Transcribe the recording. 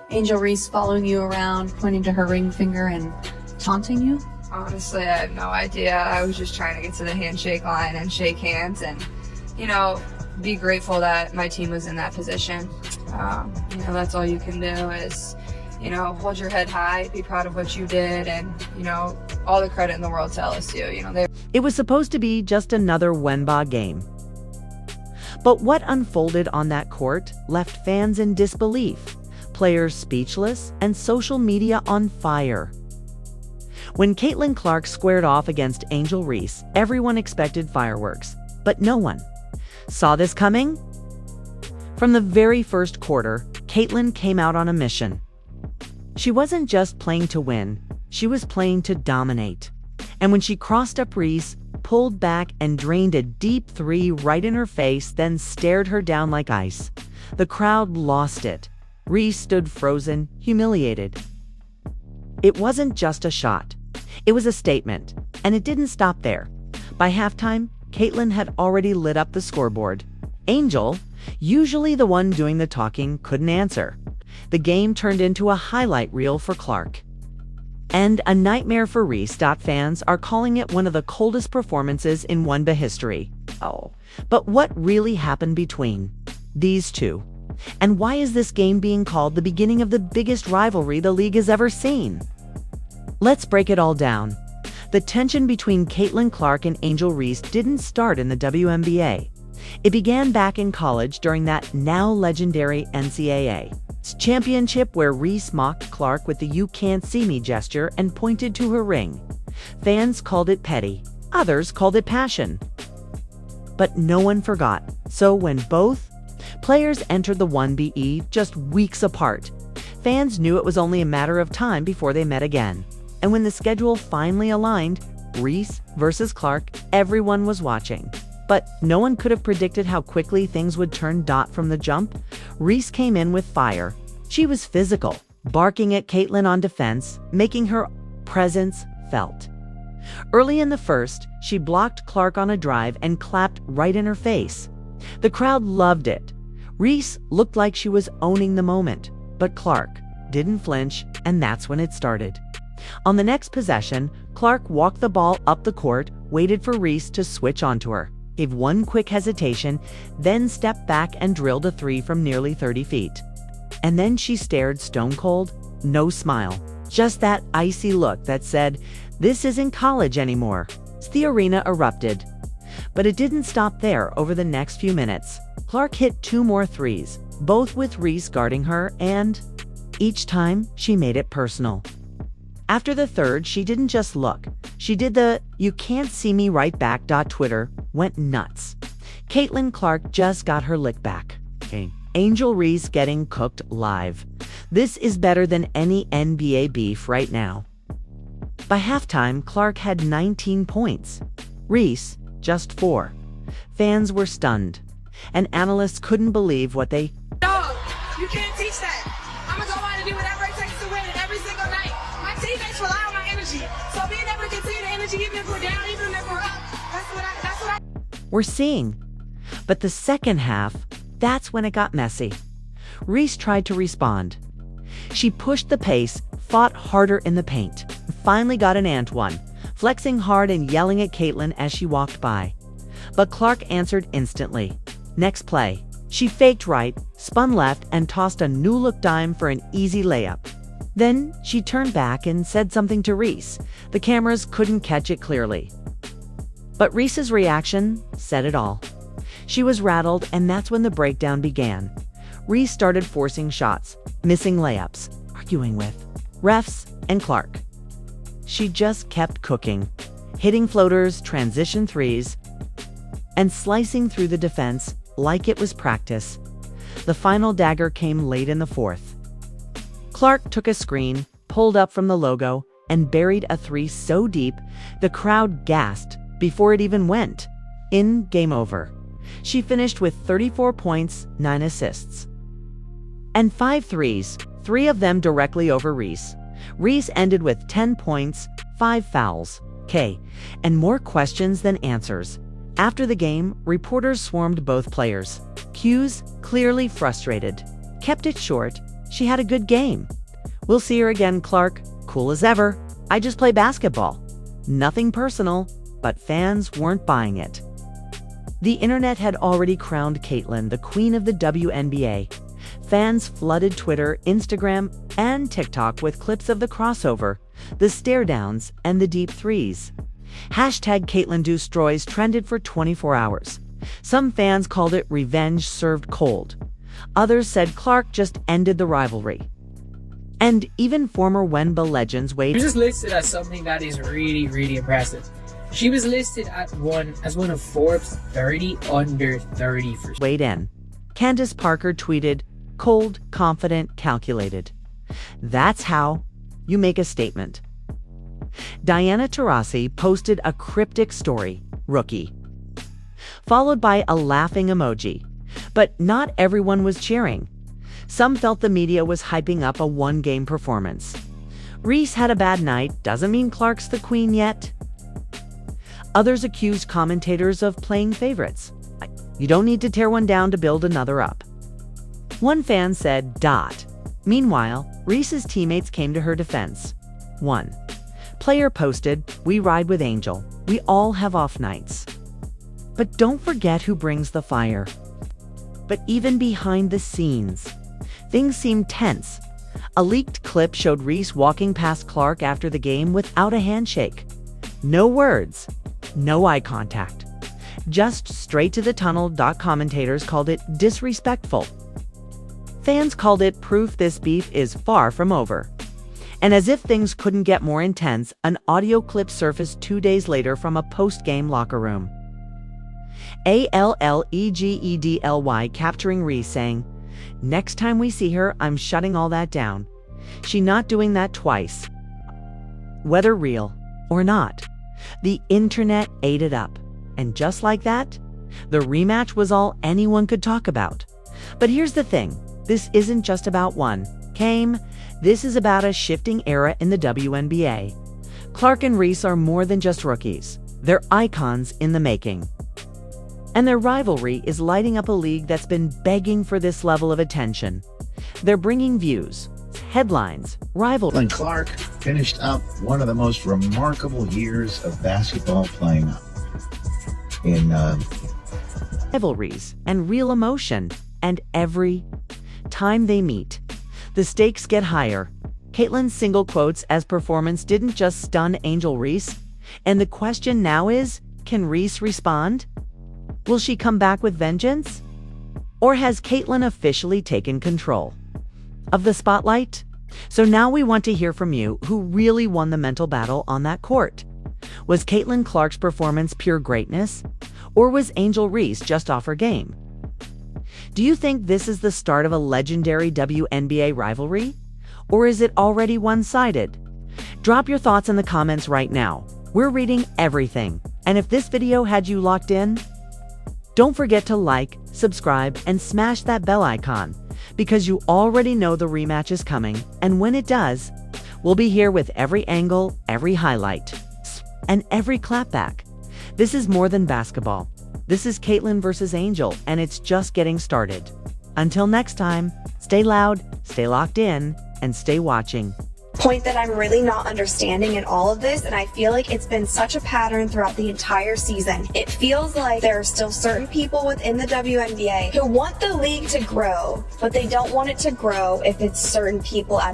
Angel Reese following you around, pointing to her ring finger and taunting you? Honestly, I have no idea. I was just trying to get to the handshake line and shake hands and, be grateful that my team was in that position. That's all you can do is, hold your head high, be proud of what you did, and, all the credit in the world to LSU. It was supposed to be just another WNBA game. But what unfolded on that court left fans in disbelief, players speechless, and social media on fire. When Caitlin Clark squared off against Angel Reese, everyone expected fireworks, but no one saw this coming. From the very first quarter, Caitlin came out on a mission. She wasn't just playing to win, she was playing to dominate. And when she crossed up Reese, pulled back and drained a deep three right in her face, then stared her down like ice, the crowd lost it. Reese stood frozen, humiliated. It wasn't just a shot. It was a statement, and it didn't stop there. By halftime, Caitlin had already lit up the scoreboard. Angel, usually the one doing the talking, couldn't answer. The game turned into a highlight reel for Clark. And a nightmare for Reese. Fans are calling it one of the coldest performances in WNBA history. Oh, but what really happened between these two? And why is this game being called the beginning of the biggest rivalry the league has ever seen? Let's break it all down. The tension between Caitlin Clark and Angel Reese didn't start in the WNBA. It began back in college during that now legendary NCAA championship where Reese mocked Clark with the "you can't see me" gesture and pointed to her ring. Fans called it petty, others called it passion. But no one forgot. So when both players entered the WNBA just weeks apart, fans knew it was only a matter of time before they met again. And when the schedule finally aligned, Reese versus Clark, everyone was watching. But no one could have predicted how quickly things would turn. From the jump, Reese came in with fire. She was physical, barking at Caitlin on defense, making her presence felt. Early in the first, she blocked Clark on a drive and clapped right in her face. The crowd loved it. Reese looked like she was owning the moment, but Clark didn't flinch, and that's when it started. On the next possession, Clark walked the ball up the court, waited for Reese to switch onto her, gave one quick hesitation, then stepped back and drilled a three from nearly 30 feet. And then she stared stone cold, no smile, just that icy look that said, "This isn't college anymore." The arena erupted. But it didn't stop there. Over the next few minutes, Clark hit 2 more threes, both with Reese guarding her, and each time she made it personal. After the third, she didn't just look. She did the "you can't see me" right back. Twitter went nuts. Caitlin Clark just got her lick back. Angel Reese getting cooked live. This is better than any NBA beef right now. By halftime, Clark had 19 points. Reese, just 4. Fans were stunned, and analysts couldn't believe what they... No, you can't teach that. I'm going to go out and do whatever it takes to win every single night. My teammates rely on my energy. So being able to continue the energy even if we're down, even if we're up, that's what I... We're seeing. But the second half, that's when it got messy. Reese tried to respond. She pushed the pace, fought harder in the paint, and finally got an and one, flexing hard and yelling at Caitlin as she walked by. But Clark answered instantly. Next play, she faked right, spun left, and tossed a new-look dime for an easy layup. Then she turned back and said something to Reese. The cameras couldn't catch it clearly. But Reese's reaction said it all. She was rattled, and that's when the breakdown began. Reese started forcing shots, missing layups, arguing with refs and Clark. She just kept cooking, hitting floaters, transition threes, and slicing through the defense like it was practice. The final dagger came late in the fourth. Clark took a screen, pulled up from the logo, and buried a three so deep the crowd gasped before it even went in. Game over. She finished with 34 points, 9 assists, and 5 threes, 3 of them directly over Reese. Reese ended with 10 points, 5 fouls, and more questions than answers. After the game, reporters swarmed both players. Hughes, clearly frustrated, kept it short. she had a good game. We'll see her again, Clark. Cool as ever. I just play basketball. Nothing personal, but fans weren't buying it. The internet had already crowned Caitlin the queen of the WNBA. Fans flooded Twitter, Instagram, and TikTok with clips of the crossover, the stare-downs, and the deep threes. Hashtag Caitlin Destroys trended for 24 hours. Some fans called it revenge served cold. Others said Clark just ended the rivalry. And even former WNBA legends She weighed was just listed as something that is really, really impressive. She was listed as one of Forbes 30 under 30 for weighed in. Candace Parker tweeted, "Cold, confident, calculated. That's how you make a statement." Diana Taurasi posted a cryptic story, "Rookie," followed by a laughing emoji. But not everyone was cheering. Some felt the media was hyping up a one-game performance. Reese had a bad night, doesn't mean Clark's the queen yet. Others accused commentators of playing favorites. You don't need to tear one down to build another up. One fan said, "Dot." Meanwhile, Reese's teammates came to her defense. One player posted, "We ride with Angel. We all have off nights. But don't forget who brings the fire." But even behind the scenes, things seemed tense. A leaked clip showed Reese walking past Clark after the game without a handshake. No words, no eye contact. Just straight to the tunnel. Commentators called it disrespectful. Fans called it proof this beef is far from over. And as if things couldn't get more intense, an audio clip surfaced 2 days later from a post-game locker room. ALLEGEDLY capturing Reese saying, "Next time we see her, I'm shutting all that down. She not doing that twice." Whether real or not, the internet ate it up. And just like that, the rematch was all anyone could talk about. But here's the thing, this isn't just about one game. This is about a shifting era in the WNBA. Clark and Reese are more than just rookies. They're icons in the making. And their rivalry is lighting up a league that's been begging for this level of attention. They're bringing views, headlines, rivalry. And Clark finished up one of the most remarkable years of basketball playing in rivalries and real emotion. And every time they meet, the stakes get higher. Caitlin's single quotes as performance didn't just stun Angel Reese. And the question now is, can Reese respond? Will she come back with vengeance? Or has Caitlin officially taken control of the spotlight? So now we want to hear from you, who really won the mental battle on that court. Was Caitlin Clark's performance pure greatness? Or was Angel Reese just off her game? Do you think this is the start of a legendary WNBA rivalry? Or is it already one-sided? Drop your thoughts in the comments right now. We're reading everything. And if this video had you locked in, don't forget to like, subscribe, and smash that bell icon, because you already know the rematch is coming, and when it does, we'll be here with every angle, every highlight, and every clapback. This is more than basketball. This is Caitlin versus Angel, and it's just getting started. Until next time, stay loud, stay locked in, and stay watching. Point that I'm really not understanding in all of this, and I feel like it's been such a pattern throughout the entire season. It feels like there are still certain people within the WNBA who want the league to grow, but they don't want it to grow if it's certain people at